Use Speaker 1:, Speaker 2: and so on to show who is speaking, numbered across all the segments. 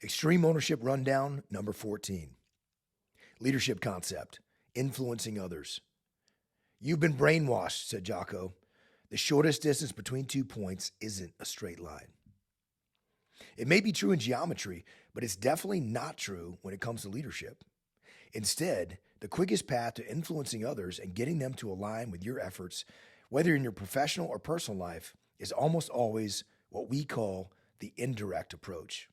Speaker 1: Extreme Ownership Rundown, number 14. Leadership concept, influencing others. You've been brainwashed, said Jocko. The shortest distance between 2 points isn't a straight line. It may be true in geometry, but it's definitely not true when it comes to leadership. Instead, the quickest path to influencing others and getting them to align with your efforts, whether in your professional or personal life, is almost always what we call the indirect approach.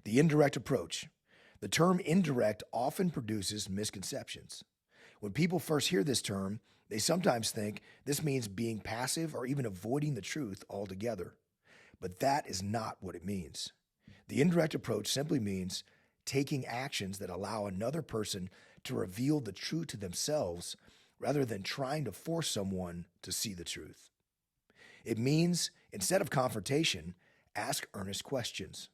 Speaker 1: The indirect approach. The term indirect often produces misconceptions. When people first hear this term, they sometimes think this means being passive or even avoiding the truth altogether. But that is not what it means. The indirect approach simply means taking actions that allow another person to reveal the truth to themselves rather than trying to force someone to see the truth. It means, instead of confrontation, ask earnest questions.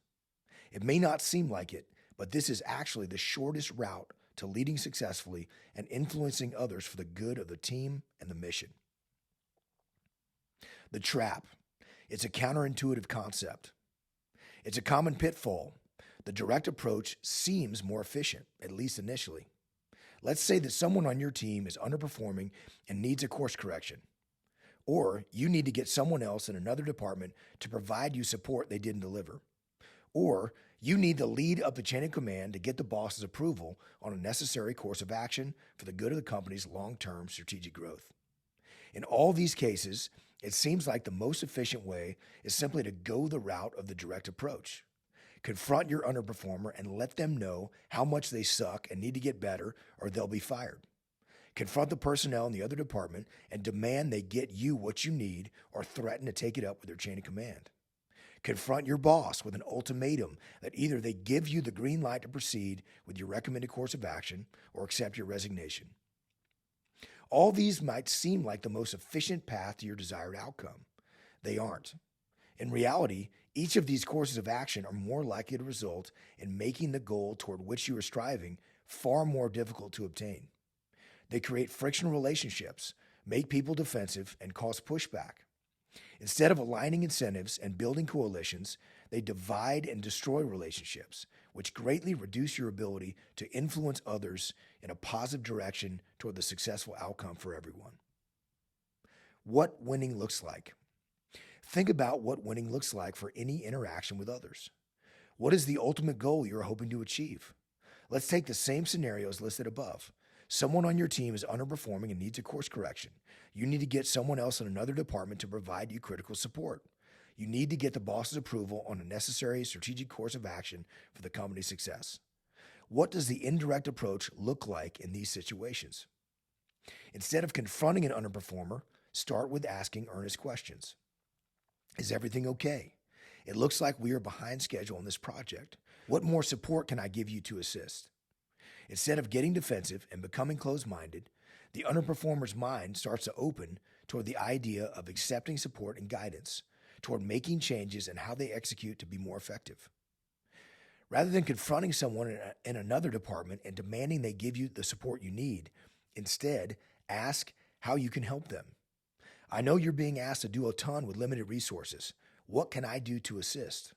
Speaker 1: It may not seem like it, but this is actually the shortest route to leading successfully and influencing others for the good of the team and the mission. The trap. It's a counterintuitive concept. It's a common pitfall. The direct approach seems more efficient, at least initially. Let's say that someone on your team is underperforming and needs a course correction. Or you need to get someone else in another department to provide you support they didn't deliver. Or you need to lead up the chain of command to get the boss's approval on a necessary course of action for the good of the company's long-term strategic growth. In all these cases, it seems like the most efficient way is simply to go the route of the direct approach. Confront your underperformer and let them know how much they suck and need to get better or they'll be fired. Confront the personnel in the other department and demand they get you what you need or threaten to take it up with their chain of command. Confront your boss with an ultimatum that either they give you the green light to proceed with your recommended course of action or accept your resignation. All these might seem like the most efficient path to your desired outcome. They aren't. In reality, each of these courses of action are more likely to result in making the goal toward which you are striving far more difficult to obtain. They create frictional relationships, make people defensive, and cause pushback. Instead of aligning incentives and building coalitions, they divide and destroy relationships, which greatly reduce your ability to influence others in a positive direction toward the successful outcome for everyone. What winning looks like. Think about what winning looks like for any interaction with others. What is the ultimate goal you're hoping to achieve? Let's take the same scenarios listed above. Someone on your team is underperforming and needs a course correction. You need to get someone else in another department to provide you critical support. You need to get the boss's approval on a necessary strategic course of action for the company's success. What does the indirect approach look like in these situations? Instead of confronting an underperformer, start with asking earnest questions. Is everything okay? It looks like we are behind schedule on this project. What more support can I give you to assist? Instead of getting defensive and becoming closed-minded, the underperformer's mind starts to open toward the idea of accepting support and guidance, toward making changes in how they execute to be more effective. Rather than confronting someone in another department and demanding they give you the support you need, instead, ask how you can help them. I know you're being asked to do a ton with limited resources. What can I do to assist?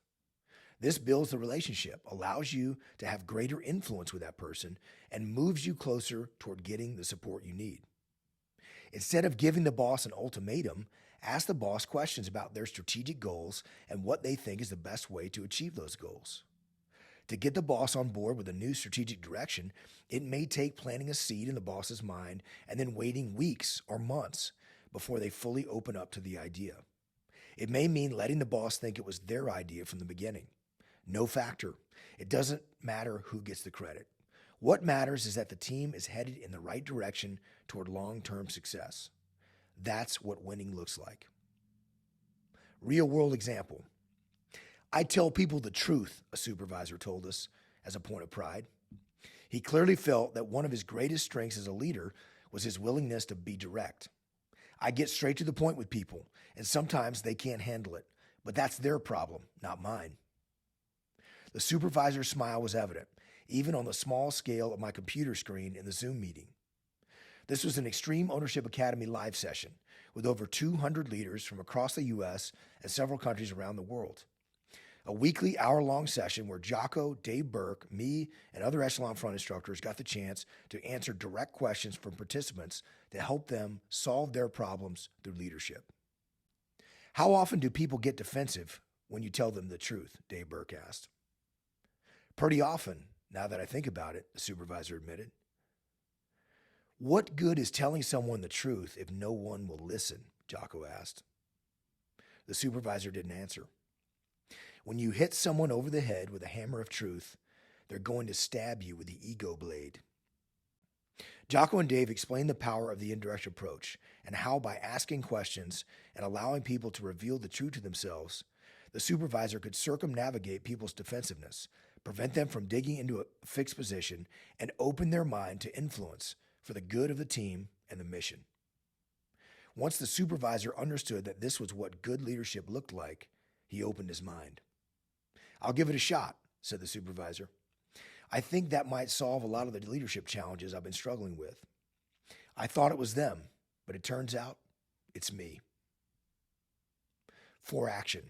Speaker 1: This builds the relationship, allows you to have greater influence with that person, and moves you closer toward getting the support you need. Instead of giving the boss an ultimatum, ask the boss questions about their strategic goals and what they think is the best way to achieve those goals. To get the boss on board with a new strategic direction, it may take planting a seed in the boss's mind and then waiting weeks or months before they fully open up to the idea. It may mean letting the boss think it was their idea from the beginning. No factor. It doesn't matter who gets the credit. What matters is that the team is headed in the right direction toward long-term success. That's what winning looks like. Real-world example. I tell people the truth, a supervisor told us as a point of pride. He clearly felt that one of his greatest strengths as a leader was his willingness to be direct. I get straight to the point with people, and sometimes they can't handle it, but that's their problem, not mine. The supervisor's smile was evident, even on the small scale of my computer screen in the Zoom meeting. This was an Extreme Ownership Academy live session with over 200 leaders from across the U.S. and several countries around the world. A weekly hour-long session where Jocko, Dave Burke, me, and other Echelon front instructors got the chance to answer direct questions from participants to help them solve their problems through leadership. How often do people get defensive when you tell them the truth? Dave Burke asked. Pretty often, now that I think about it, the supervisor admitted. What good is telling someone the truth if no one will listen? Jocko asked. The supervisor didn't answer. When you hit someone over the head with a hammer of truth, they're going to stab you with the ego blade. Jocko and Dave explained the power of the indirect approach and how by asking questions and allowing people to reveal the truth to themselves, the supervisor could circumnavigate people's defensiveness, prevent them from digging into a fixed position, and open their mind to influence for the good of the team and the mission. Once the supervisor understood that this was what good leadership looked like, he opened his mind. I'll give it a shot, said the supervisor. I think that might solve a lot of the leadership challenges I've been struggling with. I thought it was them, but it turns out it's me. For action.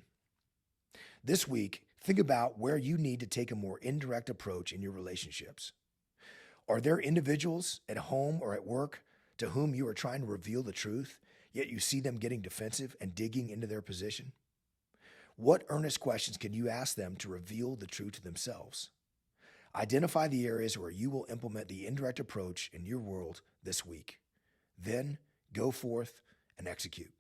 Speaker 1: This week, think about where you need to take a more indirect approach in your relationships. Are there individuals at home or at work to whom you are trying to reveal the truth, yet you see them getting defensive and digging into their position? What earnest questions can you ask them to reveal the truth to themselves? Identify the areas where you will implement the indirect approach in your world this week. Then go forth and execute.